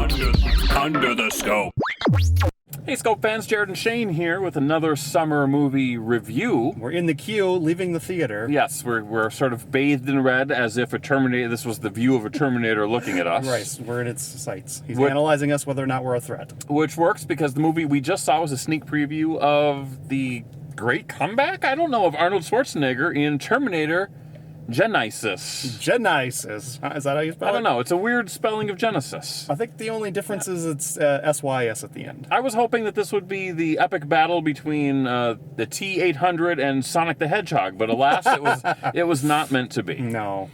Under the scope. Hey, Scope fans, Jared and Shane here with another summer movie review. We're in the queue, leaving the theater. Yes, we're sort of bathed in red as if a Terminator. This was the view of a Terminator looking at us. Right, we're in its sights. He's analyzing us whether or not we're a threat. Which works because the movie we just saw was a sneak preview of the great comeback, I don't know, of Arnold Schwarzenegger in Terminator Genisys. Genisys. Is that how you spell it? I don't know. It's a weird spelling of Genesis. I think the only difference is it's SYS at the end. I was hoping that this would be the epic battle between the T-800 and Sonic the Hedgehog, but alas, it was not meant to be. No.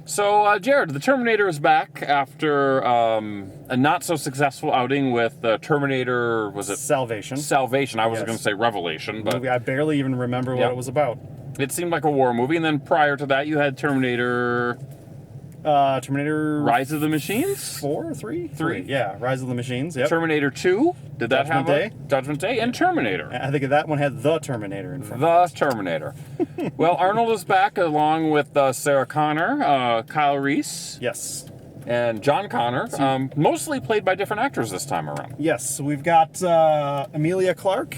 So, Jared, the Terminator is back after a not-so-successful outing with Terminator, was it? Salvation. Salvation. I was going to say Revelation, but I barely even remember what it was about. It seemed like a war movie, and then prior to that, you had Terminator Rise of the Machines? 3? Yeah, Rise of the Machines, yep. Terminator 2? Did that Judgment have Day? Judgment Day? And Terminator. I think that one had The Terminator in front. The Terminator. Well, Arnold is back along with Sarah Connor, Kyle Reese. Yes. And John Connor, mostly played by different actors this time around. Yes, so we've got Emilia Clarke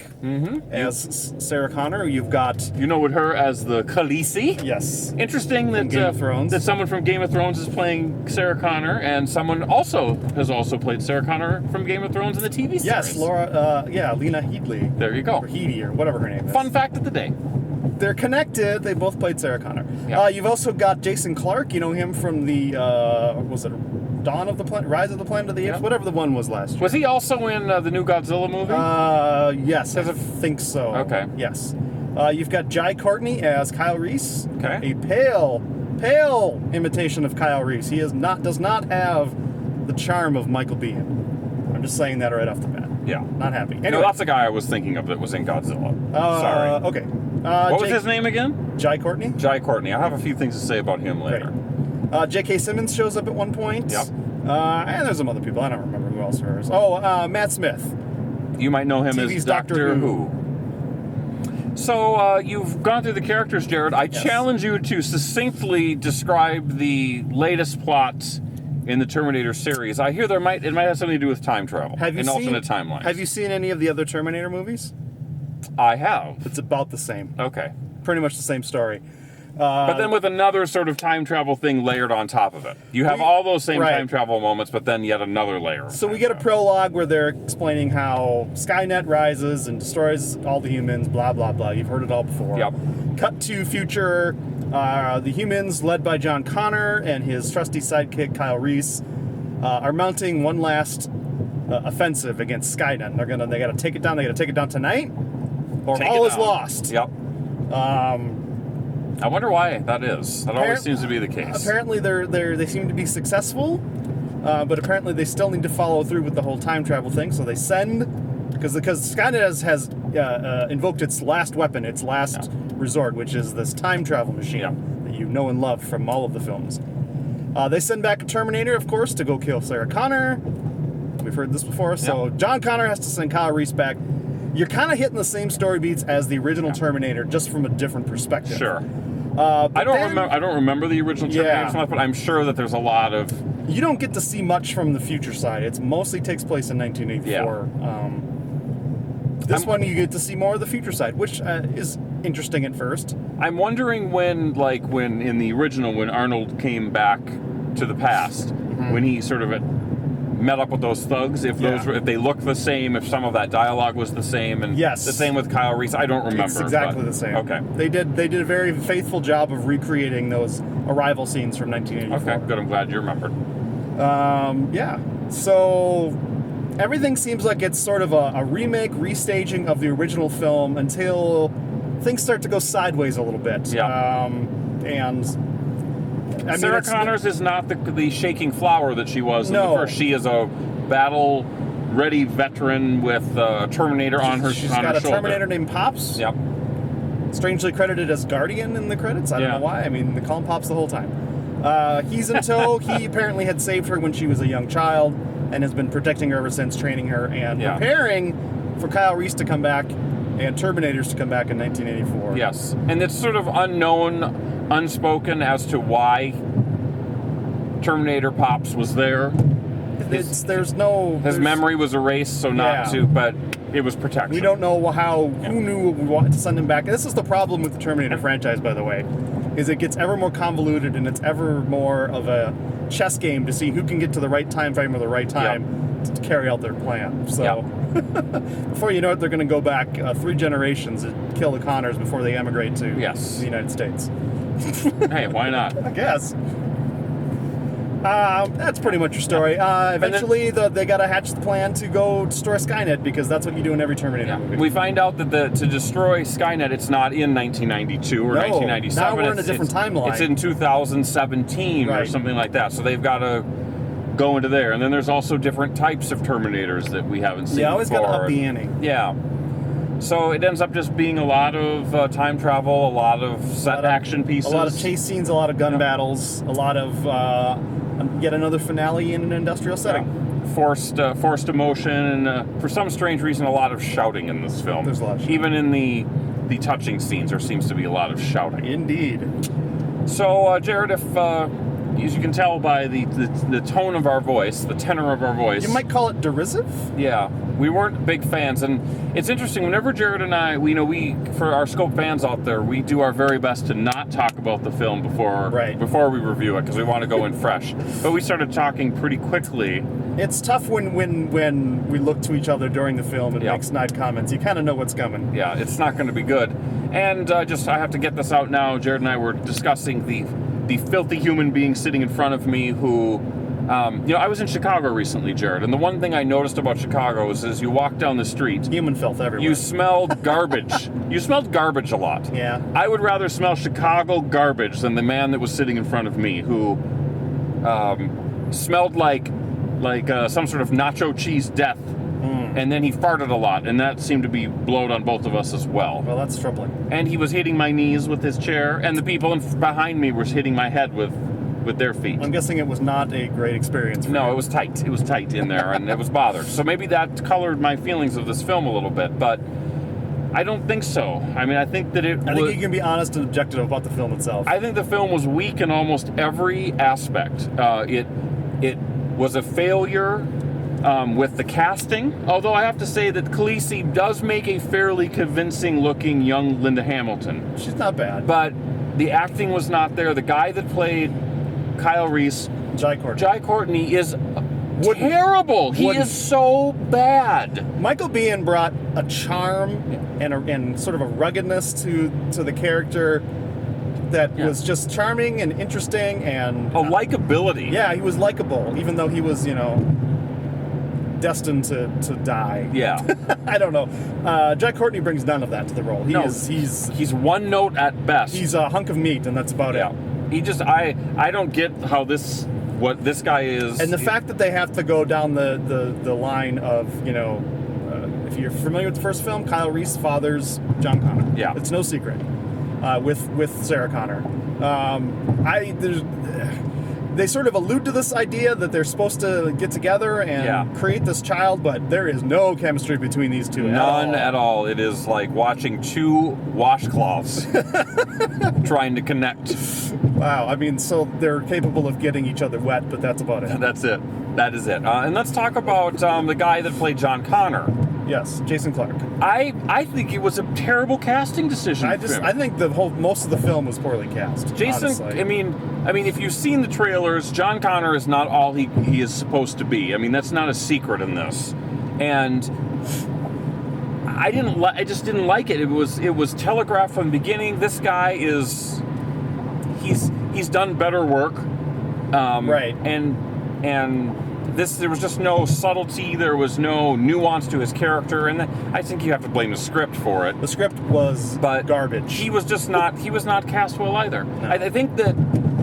as Sarah Connor. You've got... You know with her as the Khaleesi. Yes. Interesting that, Game of Thrones. That someone from Game of Thrones is playing Sarah Connor, and someone has also played Sarah Connor from Game of Thrones in the TV series. Yes, Lena Headey. There you go. Or Headey, or whatever her name is. Fun fact of the day. They're connected. They both played Sarah Connor. Yeah. You've also got Jason Clarke. You know him from the, was it Dawn of the Planet, Rise of the Planet of the Apes? Yeah. Whatever the one was last year. Was he also in the new Godzilla movie? Yes, I think so. Okay. Yes. You've got Jai Courtney as Kyle Reese. Okay. A pale imitation of Kyle Reese. He does not have the charm of Michael Biehn. I'm just saying that right off the bat. Yeah. Not happy. Anyway. No, that's the guy I was thinking of that was in Godzilla. Sorry. Okay. What was his name again? Jai Courtney. Jai Courtney. I have a few things to say about him later. Right. J.K. Simmons shows up at one point. Yep. And there's some other people. I don't remember who else there is. Oh, Matt Smith. You might know him TV's as Doctor Who. So, you've gone through the characters, Jared. I challenge you to succinctly describe the latest plot in the Terminator series. I hear it might have something to do with time travel and alternate timelines. Have you seen any of the other Terminator movies? I have. It's about the same. Okay. Pretty much the same story. But then with another sort of time travel thing layered on top of it. You have all those same time travel moments, but then yet another layer. So we get a prologue where they're explaining how Skynet rises and destroys all the humans, blah, blah, blah. You've heard it all before. Yep. Cut to future. The humans, led by John Connor and his trusty sidekick, Kyle Reese, are mounting one last offensive against Skynet. They got to take it down. They got to take it down tonight, or all is lost. Yep. I wonder why that is. That always seems to be the case. Apparently, they seem to be successful, but apparently they still need to follow through with the whole time travel thing. So they send because Skynet has invoked its last weapon, its last resort, which is this time travel machine that you know and love from all of the films. They send back a Terminator, of course, to go kill Sarah Connor. We've heard this before. So John Connor has to send Kyle Reese back. You're kind of hitting the same story beats as the original Terminator, just from a different perspective. Sure. I don't remember the original Terminator so much, but I'm sure that there's a lot of... You don't get to see much from the future side. It mostly takes place in 1984. This one you get to see more of the future side, which is interesting at first. I'm wondering when in the original, when Arnold came back to the past, when he sort of met up with those thugs, if they look the same, if some of that dialogue was the same, and the same with Kyle Reese. I don't remember. It's exactly the same. Okay. They did a very faithful job of recreating those arrival scenes from 1984. Okay, good. I'm glad you remembered. So everything seems like it's sort of a remake, restaging of the original film until things start to go sideways a little bit. Yeah. Sarah Connors is not the shaking flower that she was in the first. She is a battle-ready veteran with a Terminator on her shoulder. She's got a Terminator named Pops. Yep. Strangely credited as Guardian in the credits. I don't know why. I mean, they call him Pops the whole time. He's in tow. He apparently had saved her when she was a young child and has been protecting her ever since, training her and preparing for Kyle Reese to come back and Terminators to come back in 1984. Yes. And it's sort of unknown, unspoken as to why Terminator Pops was there. there's no... His memory was erased, so not to, but it was protection. We don't know who knew we wanted to send him back. This is the problem with the Terminator franchise, by the way, is it gets ever more convoluted and it's ever more of a chess game to see who can get to the right time frame or the right time to carry out their plan. So before you know it, they're going to go back 3 generations and kill the Connors before they emigrate to the United States. Hey, why not? I guess. That's pretty much your story. Eventually, they got to hatch the plan to go destroy Skynet, because that's what you do in every Terminator movie. We find out that to destroy Skynet, it's not in 1992 or 1997. Now we're in a different timeline. It's in 2017 or something like that. So they've got to go into there. And then there's also different types of Terminators that we haven't seen before. Yeah, always got to up the ante. Yeah. So it ends up just being a lot of time travel, a lot of set action pieces. A lot of chase scenes, a lot of gun battles, a lot of yet another finale in an industrial setting. Yeah. Forced emotion, and for some strange reason, a lot of shouting in this film. There's a lot of shouting. Even in the touching scenes, there seems to be a lot of shouting. Indeed. So, Jared, if as you can tell by the tone of our voice, the tenor of our voice, you might call it derisive. Yeah, we weren't big fans, and it's interesting. Whenever Jared and I, we for our Scope fans out there, we do our very best to not talk about the film before we review it, because we want to go in fresh. But we started talking pretty quickly. It's tough when we look to each other during the film and make snide comments. You kind of know what's coming. Yeah, it's not going to be good. And I have to get this out now. Jared and I were discussing the filthy human being sitting in front of me who, I was in Chicago recently, Jared, and the one thing I noticed about Chicago is as you walk down the street, human filth everywhere. You smelled garbage. You smelled garbage a lot. Yeah. I would rather smell Chicago garbage than the man that was sitting in front of me who smelled like some sort of nacho cheese death. And then he farted a lot, and that seemed to be blowed on both of us as well. Well, that's troubling. And he was hitting my knees with his chair, and the people behind me were hitting my head with their feet. I'm guessing it was not a great experience for you. It was tight. It was tight in there, and it was bothered. So maybe that colored my feelings of this film a little bit, but I don't think so. I mean, I think that I think you can be honest and objective about the film itself. I think the film was weak in almost every aspect. It was a failure with the casting, although I have to say that Khaleesi does make a fairly convincing-looking young Linda Hamilton. She's not bad. But the acting was not there. The guy that played Kyle Reese, Jai Courtney, is terrible. He is so bad. Michael Biehn brought a charm and sort of a ruggedness to the character that was just charming and interesting and... a likability. Yeah, he was likable, even though he was, destined to die. Yeah. I don't know. Jai Courtney brings none of that to the role. He's one note at best. He's a hunk of meat, and that's about it. He just I don't get what this guy is. And the fact that they have to go down the line of, if you're familiar with the first film, Kyle Reese fathers John Connor. Yeah. It's no secret. With Sarah Connor. They sort of allude to this idea that they're supposed to get together and create this child, but there is no chemistry between these two. None at all. It is like watching two washcloths trying to connect. Wow. I mean, so they're capable of getting each other wet, but that's about it. That's it. That is it. And let's talk about the guy that played John Connor. Yes, Jason Clarke. I think it was a terrible casting decision. I think most of the film was poorly cast. Jason, honestly. I mean, if you've seen the trailers, John Connor is not all he is supposed to be. I mean, that's not a secret in this, and I just didn't like it. It was telegraphed from the beginning. This guy he's done better work, right? And there was just no subtlety. There was no nuance to his character, and I think you have to blame the script for it. The script was garbage. He was just not. He was not cast well either. No. I think that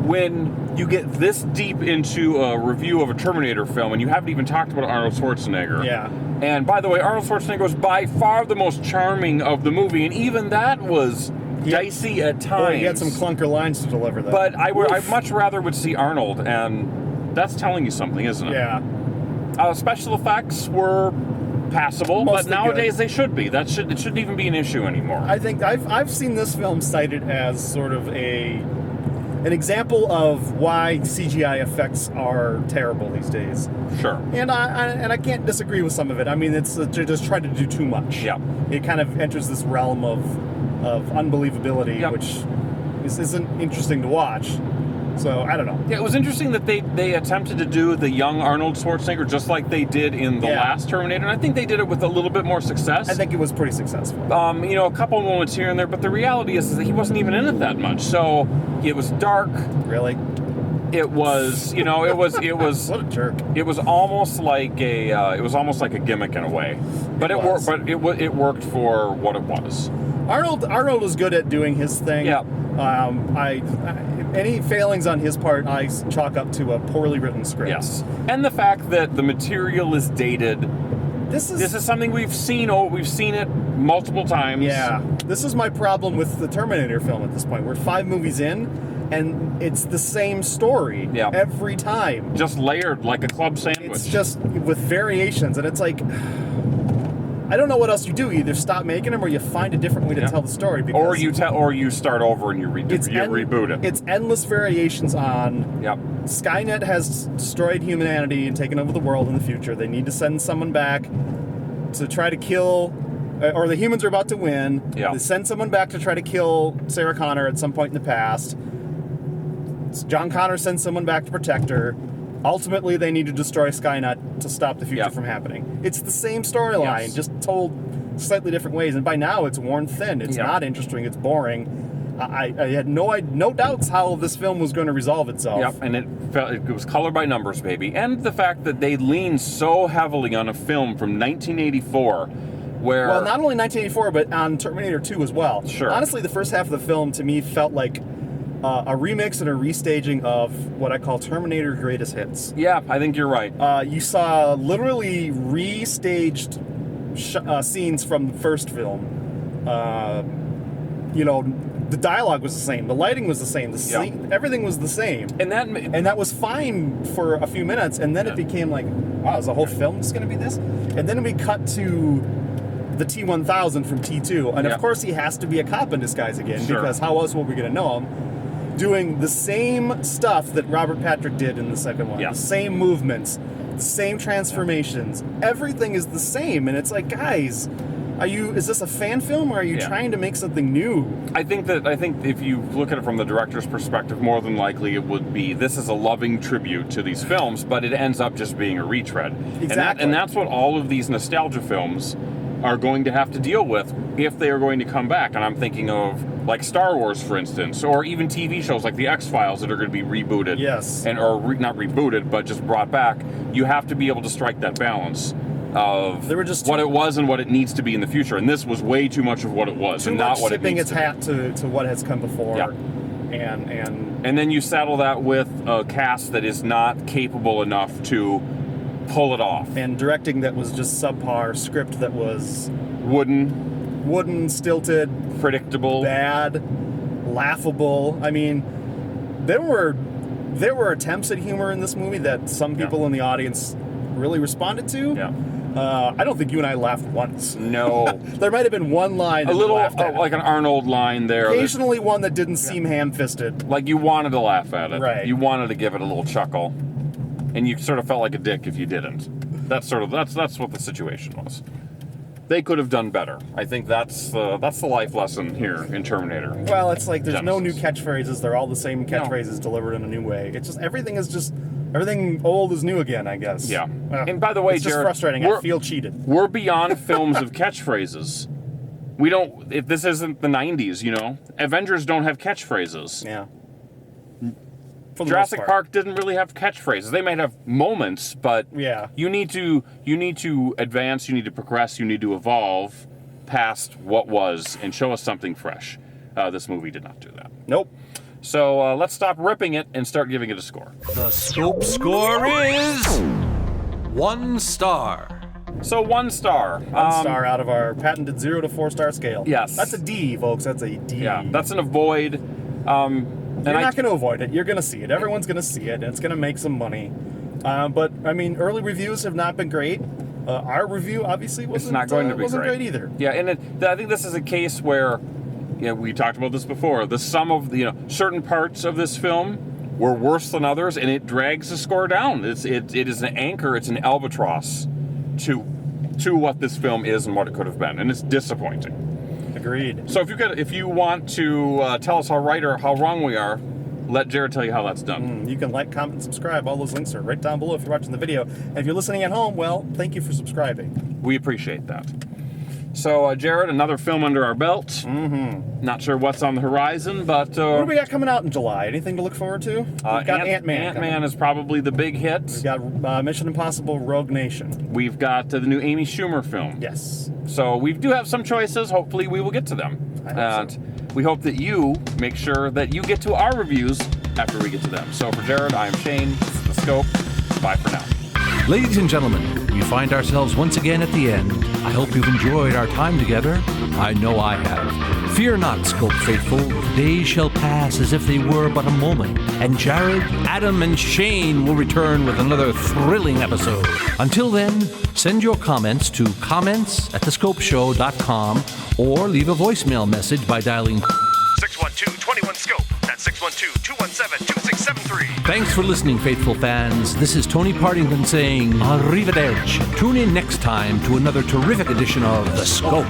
when you get this deep into a review of a Terminator film, and you haven't even talked about Arnold Schwarzenegger. Yeah. And by the way, Arnold Schwarzenegger was by far the most charming of the movie, and even that was dicey at times. He had some clunker lines to deliver, though. But I much rather would see Arnold, and that's telling you something, isn't it? Yeah. Special effects were passable, but nowadays they should be. It shouldn't even be an issue anymore. I think I've seen this film cited as sort of a an example of why CGI effects are terrible these days. Sure. And I can't disagree with some of it. I mean, it's they're just trying to do too much. Yeah. It kind of enters this realm of unbelievability, Yep. which isn't interesting to watch. So I don't know. Yeah, it was interesting that they attempted to do the young Arnold Schwarzenegger just like they did in the last Terminator, and I think they did it with a little bit more success. I think it was pretty successful. A couple moments here and there, but the reality is that he wasn't even in it that much. So it was dark. Really? It was, it was What a jerk. It was almost like a gimmick in a way, but it worked for what it was. Arnold was good at doing his thing. Yeah. Any failings on his part, I chalk up to a poorly written script. Yes, and the fact that the material is dated. This is something we've seen. We've seen it multiple times. Yeah, this is my problem with the Terminator film at this point. We're 5 movies in, and it's the same story every time. Just layered like a club sandwich. It's just with variations, and it's like, I don't know what else you do. You either stop making them or you find a different way to tell the story. Or you start over and you reboot it. It's endless variations on. Yep. Skynet has destroyed humanity and taken over the world in the future. They need to send someone back to try to kill, or the humans are about to win. Yeah. They send someone back to try to kill Sarah Connor at some point in the past. John Connor sends someone back to protect her. Ultimately, they need to destroy Skynet to stop the future from happening. It's the same storyline, just told slightly different ways. And by now, it's worn thin. It's not interesting. It's boring. I had no doubts how this film was going to resolve itself. Yep, and it was color by numbers, baby. And the fact that they leaned so heavily on a film from 1984, where... Well, not only 1984, but on Terminator 2 as well. Sure. Honestly, the first half of the film, to me, felt like a remix and a restaging of what I call Terminator Greatest Hits. Yeah, I think you're right. You saw literally restaged scenes from the first film. The dialogue was the same, the lighting was the same, everything was the same, and that was fine for a few minutes, and then it became like, wow, is the whole film just going to be this? And then we cut to the T-1000 from T2, and of course he has to be a cop in disguise again, because how else were we going to know him? Doing the same stuff that Robert Patrick did in the second one, the same movements, the same transformations, everything is the same, and it's like, guys, is this a fan film, or are you trying to make something new? I think if you look at it from the director's perspective, more than likely it would be, this is a loving tribute to these films, but it ends up just being a retread. Exactly. And that's what all of these nostalgia films are going to have to deal with if they are going to come back. And I'm thinking of like Star Wars, for instance, or even TV shows like the X-Files that are going to be rebooted. Yes. Not rebooted, but just brought back. You have to be able to strike that balance of what it was and what it needs to be in the future. And this was way too much of what it was and not what it needs to be. Tipping its hat to what has come before. Yeah. And then you saddle that with a cast that is not capable enough to pull it off. And directing that was just subpar, script that was wooden, stilted, predictable, bad, laughable. I mean, there were attempts at humor in this movie that some people in the audience really responded to. Yeah. I don't think you and I laughed once. No. There might have been one line that a little laughed at. like an Arnold line there. Occasionally one that didn't seem ham-fisted. Like you wanted to laugh at it. Right. You wanted to give it a little chuckle. And you sort of felt like a dick if you didn't. That's what the situation was. They could have done better. I think that's the life lesson here in Terminator. Well, it's like there's no new Genisys. catchphrases. They're all the same catchphrases delivered in a new way. It's just everything old is new again, I guess. Yeah. And by the way, it's just Jared, frustrating. I feel cheated. We're beyond films of catchphrases. We don't. If this isn't the '90s, Avengers don't have catchphrases. Yeah. Jurassic Park didn't really have catchphrases. They might have moments, but you need to advance, you need to progress, you need to evolve past what was and show us something fresh. This movie did not do that. Nope. So let's stop ripping it and start giving it a score. The Scope score is 1 star. So 1 star. 1 star out of our patented 0 to 4 star scale. Yes. That's a D, folks. That's a D. Yeah, that's an avoid. You're not going to avoid it. You're going to see it. Everyone's going to see it, and it's going to make some money. But I mean, early reviews have not been great. Our review obviously wasn't not going to be great either. Yeah, and I think this is a case where Yeah, we talked about this before. The sum of the certain parts of this film were worse than others, and it drags the score down. It is an anchor. It's an albatross to what this film is and what it could have been, and it's disappointing. Agreed. So if you want to tell us how right or how wrong we are, let Jared tell you how that's done. You can like, comment, and subscribe. All those links are right down below if you're watching the video. And if you're listening at home, well, thank you for subscribing. We appreciate that. So, Jared, another film under our belt. Mm-hmm. Not sure what's on the horizon, but... what do we got coming out in July? Anything to look forward to? We've got Ant-Man. Ant-Man is probably the big hit. We've got Mission Impossible Rogue Nation. We've got the new Amy Schumer film. Yes. So we do have some choices. Hopefully we will get to them. I hope so. We hope that you make sure that you get to our reviews after we get to them. So for Jared, I'm Shane. This is The Scope. Bye for now. Ladies and gentlemen, we find ourselves once again at the end. I hope you've enjoyed our time together. I know I have. Fear not, Scope faithful. The days shall pass as if they were but a moment, and Jared, Adam, and Shane will return with another thrilling episode. Until then, send your comments to comments@thescopeshow.com or leave a voicemail message by dialing 612-21-SCOPE. That's 612-217-2673. Thanks for listening, faithful fans. This is Tony Partington saying arrivederci. Tune in next time to another terrific edition of The Scope.